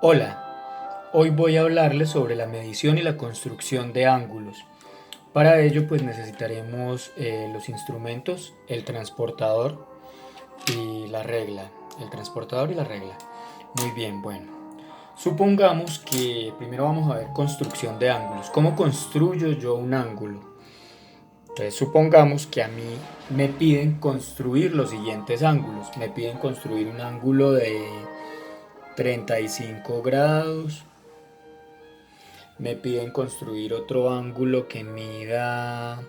Hola, hoy voy a hablarles sobre la medición y la construcción de ángulos. Para ello pues necesitaremos los instrumentos, el transportador y la regla. El transportador y la regla. Muy bien, bueno. Supongamos que primero vamos a ver construcción de ángulos. ¿Cómo construyo yo un ángulo? Entonces supongamos que a mí me piden construir los siguientes ángulos. Me piden construir un ángulo de 35 grados. Me piden construir otro ángulo que mida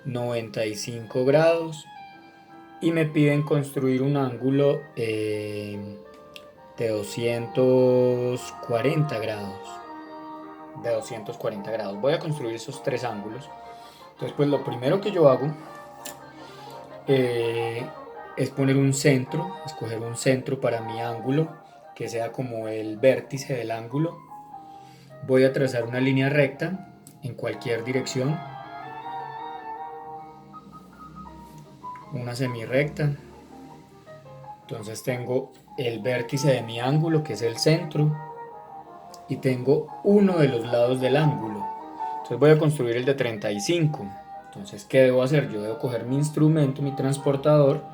95 grados. Y me piden construir un ángulo de 240 grados. De 240 grados. Voy a construir esos tres ángulos. Entonces pues lo primero que yo hago es poner un centro, escoger un centro para mi ángulo que sea como el vértice del ángulo. Voy a trazar una línea recta en cualquier dirección, una semirrecta. Entonces tengo el vértice de mi ángulo, que es el centro, y tengo uno de los lados del ángulo. Entonces voy a construir el de 35. Entonces, ¿qué debo hacer? Yo debo coger mi instrumento, mi transportador,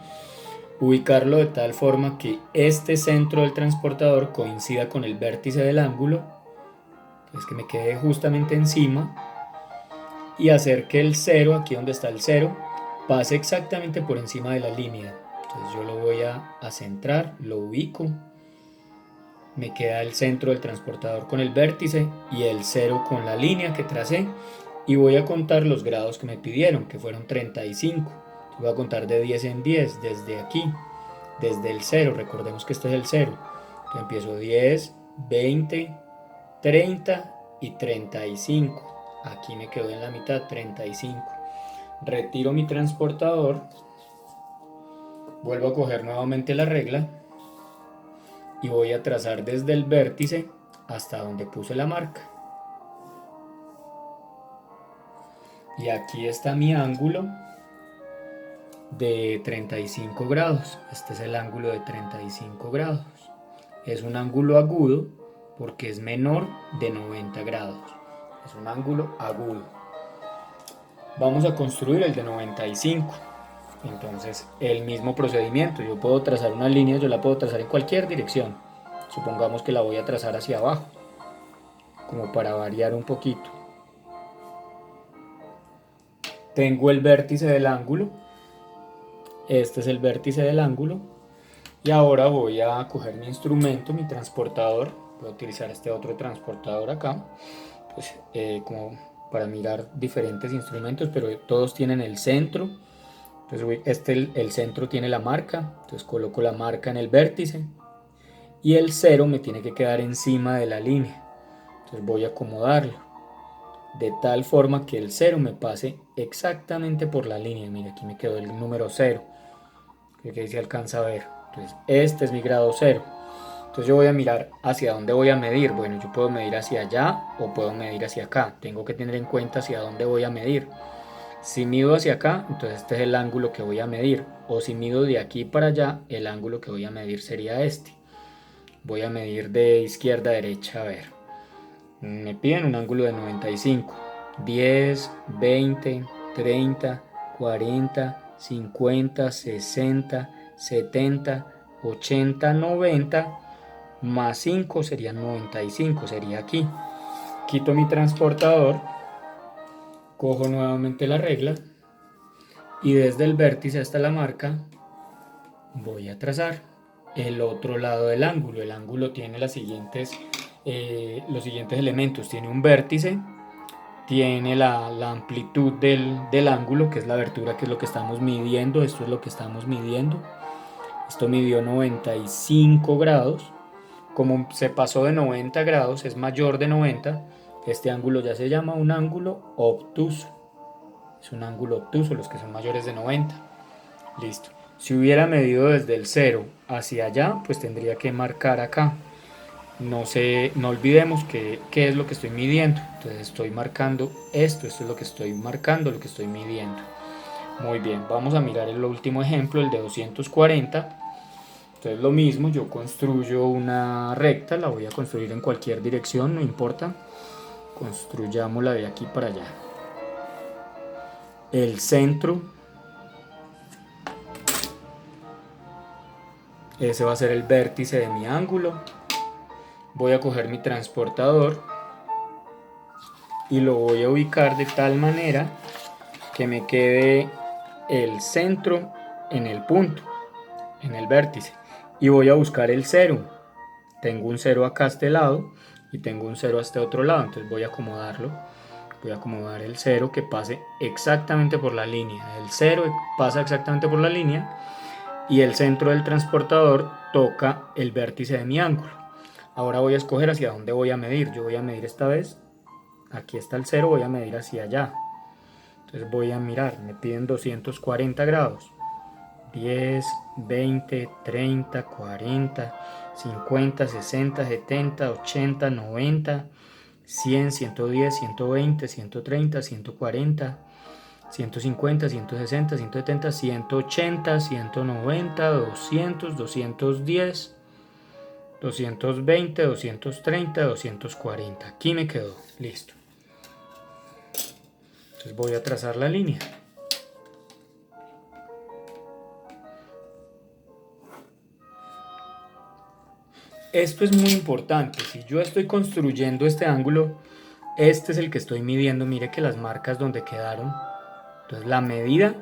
ubicarlo de tal forma que este centro del transportador coincida con el vértice del ángulo, entonces que me quede justamente encima, y hacer que el cero, aquí donde está el cero, pase exactamente por encima de la línea. Entonces yo lo voy a centrar, lo ubico, me queda el centro del transportador con el vértice y el cero con la línea que tracé, y voy a contar los grados que me pidieron, que fueron 35. Voy a contar de 10 en 10, desde aquí, desde el cero, recordemos que este es el cero. Entonces empiezo 10, 20, 30 y 35. Aquí me quedo en la mitad, 35. Retiro mi transportador, vuelvo a coger nuevamente la regla y voy a trazar desde el vértice hasta donde puse la marca. Y aquí está mi ángulo de 35 grados. Este es el ángulo de 35 grados. Es un ángulo agudo porque es menor de 90 grados. Es un ángulo agudo. Vamos a construir el de 95. Entonces, el mismo procedimiento. Yo puedo trazar una línea, yo la puedo trazar en cualquier dirección. Supongamos que la voy a trazar hacia abajo, como para variar un poquito. Tengo el vértice del ángulo. Este es el vértice del ángulo. Y ahora voy a coger mi instrumento, mi transportador. Voy a utilizar este otro transportador acá, pues, como para mirar diferentes instrumentos, pero todos tienen el centro. Entonces el centro tiene la marca, entonces coloco la marca en el vértice y el cero me tiene que quedar encima de la línea. Entonces voy a acomodarlo de tal forma que el cero me pase exactamente por la línea. Mira, aquí me quedó el número cero, creo que ahí se alcanza a ver. Entonces este es mi grado cero. Entonces yo voy a mirar hacia dónde voy a medir. Bueno, yo puedo medir hacia allá o puedo medir hacia acá. Tengo que tener en cuenta hacia dónde voy a medir. Si mido hacia acá, entonces este es el ángulo que voy a medir. O si mido de aquí para allá, el ángulo que voy a medir sería este. Voy a medir de izquierda a derecha, a ver. Me piden un ángulo de 95. 10, 20, 30, 40, 50, 60, 70, 80, 90. Más 5 serían 95, sería aquí. Quito mi transportador, cojo nuevamente la regla y desde el vértice hasta la marca voy a trazar el otro lado del ángulo. El ángulo tiene los siguientes elementos. Tiene un vértice, tiene la amplitud del ángulo, que es la abertura, que es lo que estamos midiendo. Esto es lo que estamos midiendo. Esto midió 95 grados. Como se pasó de 90 grados, es mayor de 90, este ángulo ya se llama un ángulo obtuso. Es un ángulo obtuso, los que son mayores de 90. Listo. Si hubiera medido desde el 0 hacia allá, pues tendría que marcar acá. No olvidemos qué es lo que estoy midiendo. Entonces estoy marcando esto es lo que estoy marcando, lo que estoy midiendo. Muy bien, vamos a mirar el último ejemplo, el de 240. Entonces lo mismo, yo construyo una recta, la voy a construir en cualquier dirección, no importa. Construyámosla de aquí para allá. El centro, ese va a ser el vértice de mi ángulo. Voy a coger mi transportador y lo voy a ubicar de tal manera que me quede el centro en el punto, en el vértice. Y voy a buscar el 0. Tengo un 0 acá a este lado y tengo un 0 a este otro lado. Entonces voy a acomodarlo. Voy a acomodar el 0 que pase exactamente por la línea. El 0 pasa exactamente por la línea y el centro del transportador toca el vértice de mi ángulo. Ahora voy a escoger hacia dónde voy a medir. Yo voy a medir esta vez. Aquí está el 0, voy a medir hacia allá. Entonces voy a mirar, me piden 240 grados. 10, 20, 30, 40, 50, 60, 70, 80, 90, 100, 110, 120, 130, 140, 150, 160, 170, 180, 190, 200, 210, 220, 230, 240. Aquí me quedó, listo. Entonces voy a trazar la línea. Esto es muy importante. Si yo estoy construyendo este ángulo, este es el que estoy midiendo. Mire que las marcas donde quedaron. Entonces la medida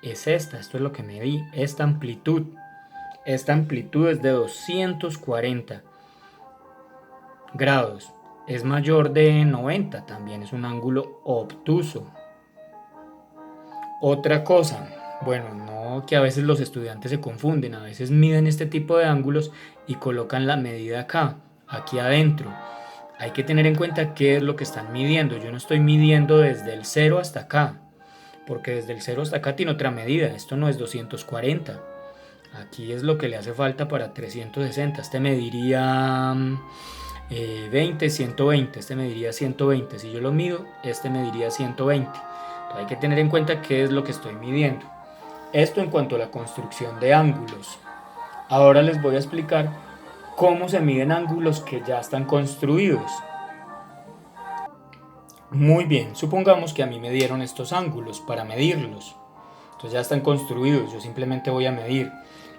es esta. Esto es lo que medí. Esta amplitud. Esta amplitud es de 240 grados. Es mayor de 90. También es un ángulo obtuso. Otra cosa, bueno, no, que a veces los estudiantes se confunden, a veces miden este tipo de ángulos y colocan la medida acá, aquí adentro. Hay que tener en cuenta qué es lo que están midiendo. Yo no estoy midiendo desde el 0 hasta acá, porque desde el 0 hasta acá tiene otra medida. Esto no es 240. Aquí es lo que le hace falta para 360. Este mediría 20, 120. Este mediría 120. Si yo lo mido, este mediría 120. Hay que tener en cuenta qué es lo que estoy midiendo. Esto en cuanto a la construcción de ángulos. Ahora les voy a explicar cómo se miden ángulos que ya están construidos. Muy bien, supongamos que a mí me dieron estos ángulos para medirlos. Entonces ya están construidos, yo simplemente voy a medir.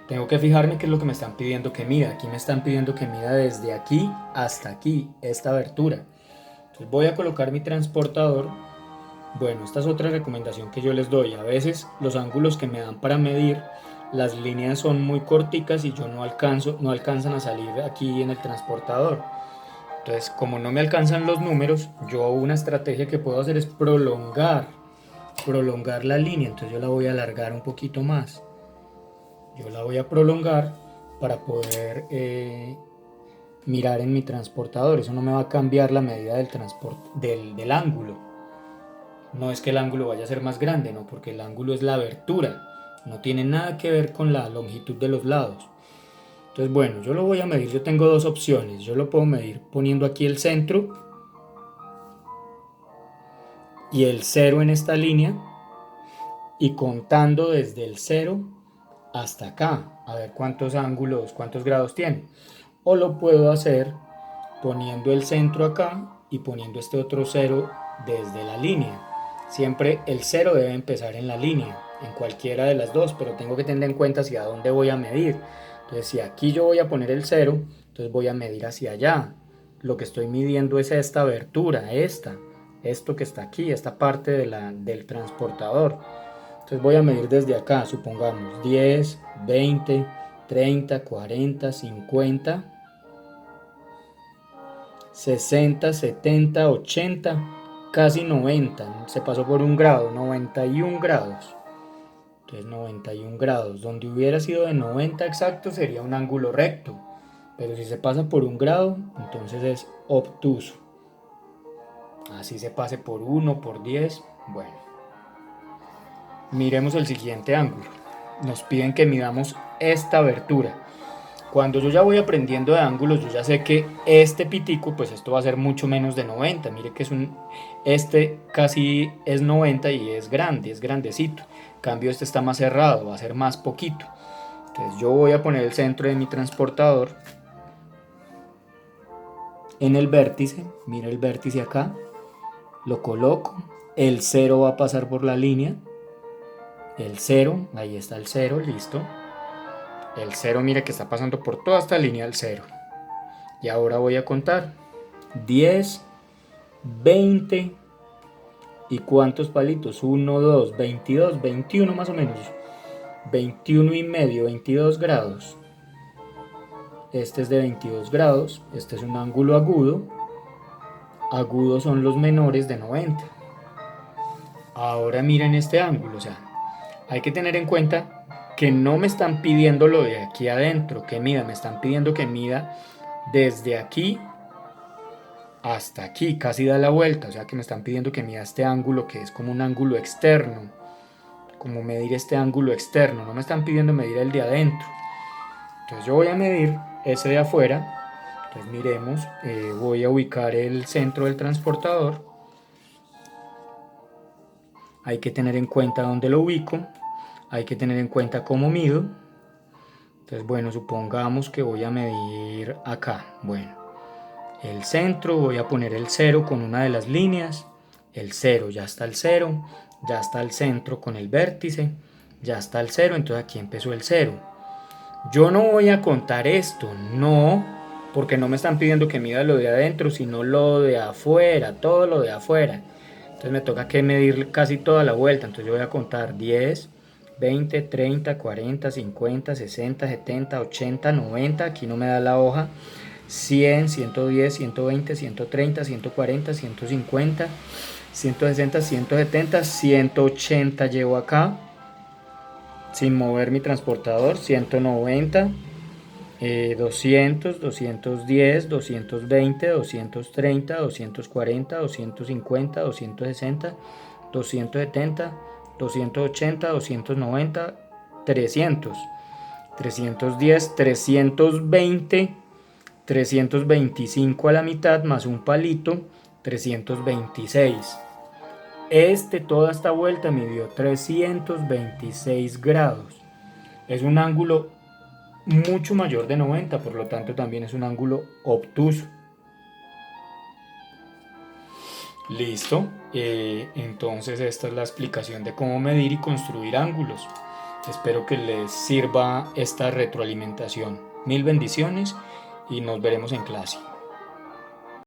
Tengo que fijarme qué es lo que me están pidiendo que mida. Aquí me están pidiendo que mida desde aquí hasta aquí, esta abertura. Entonces voy a colocar mi transportador. Bueno, esta es otra recomendación que yo les doy. A veces los ángulos que me dan para medir, las líneas son muy corticas y yo no alcanzan a salir aquí en el transportador. Entonces, como no me alcanzan los números, yo una estrategia que puedo hacer es prolongar la línea. Entonces yo la voy a alargar un poquito más. Yo la voy a prolongar para poder mirar en mi transportador. Eso no me va a cambiar la medida del ángulo. No es que el ángulo vaya a ser más grande, no, porque el ángulo es la abertura, no tiene nada que ver con la longitud de los lados. Entonces, bueno, yo lo voy a medir. Yo tengo dos opciones. Yo lo puedo medir poniendo aquí el centro y el 0 en esta línea y contando desde el 0 hasta acá, a ver cuántos grados tiene. O lo puedo hacer poniendo el centro acá y poniendo este otro 0 desde la línea. Siempre el 0 debe empezar en la línea, en cualquiera de las dos, pero tengo que tener en cuenta hacia dónde voy a medir. Entonces, si aquí yo voy a poner el 0, entonces voy a medir hacia allá. Lo que estoy midiendo es esta abertura, esto que está aquí, esta parte del transportador. Entonces voy a medir desde acá, supongamos 10, 20, 30, 40, 50, 60, 70, 80, casi 90, se pasó por un grado, 91 grados. Entonces 91 grados, donde hubiera sido de 90 exacto sería un ángulo recto, pero si se pasa por un grado, entonces es obtuso. Así se pase por 1, por 10, bueno. Miremos el siguiente ángulo. Nos piden que midamos esta abertura. Cuando yo ya voy aprendiendo de ángulos, yo ya sé que este pitico, pues esto va a ser mucho menos de 90. Mire que este casi es 90 y es grande, es grandecito. En cambio este está más cerrado, va a ser más poquito. Entonces yo voy a poner el centro de mi transportador en el vértice. Mira el vértice acá. Lo coloco. El 0 va a pasar por la línea. El 0, ahí está el 0, listo. El 0, mire que está pasando por toda esta línea el 0. Y ahora voy a contar 10, 20 y ¿cuántos palitos? 1, 2, 22, 21 más o menos. 21 y medio, 22 grados. Este es de 22 grados. Este es un ángulo agudo. Agudos son los menores de 90. Ahora miren este ángulo, o sea, hay que tener en cuenta que no me están pidiendo lo de aquí adentro, que mida, me están pidiendo que mida desde aquí hasta aquí, casi da la vuelta, o sea que me están pidiendo que mida este ángulo que es como un ángulo externo, como medir este ángulo externo, no me están pidiendo medir el de adentro. Entonces yo voy a medir ese de afuera. Entonces miremos, voy a ubicar el centro del transportador. Hay que tener en cuenta dónde lo ubico, hay que tener en cuenta cómo mido. Entonces bueno, supongamos que voy a medir acá. Bueno, el centro, voy a poner el 0 con una de las líneas. El 0, ya está el 0, ya está el centro con el vértice, ya está el 0, entonces aquí empezó el 0. Yo no voy a contar esto, no, porque no me están pidiendo que mida lo de adentro, sino lo de afuera, todo lo de afuera. Entonces me toca que medir casi toda la vuelta, entonces yo voy a contar 10, 20, 30, 40, 50, 60, 70, 80, 90, aquí no me da la hoja, 100, 110, 120, 130, 140, 150, 160, 170, 180 llevo acá, sin mover mi transportador, 190, 200, 210, 220, 230, 240, 250, 260, 270, 280, 290, 300, 310, 320, 325 a la mitad más un palito, 326. Toda esta vuelta me dio 326 grados. Es un ángulo mucho mayor de 90, por lo tanto también es un ángulo obtuso. Listo, entonces esta es la explicación de cómo medir y construir ángulos. Espero que les sirva esta retroalimentación. Mil bendiciones y nos veremos en clase.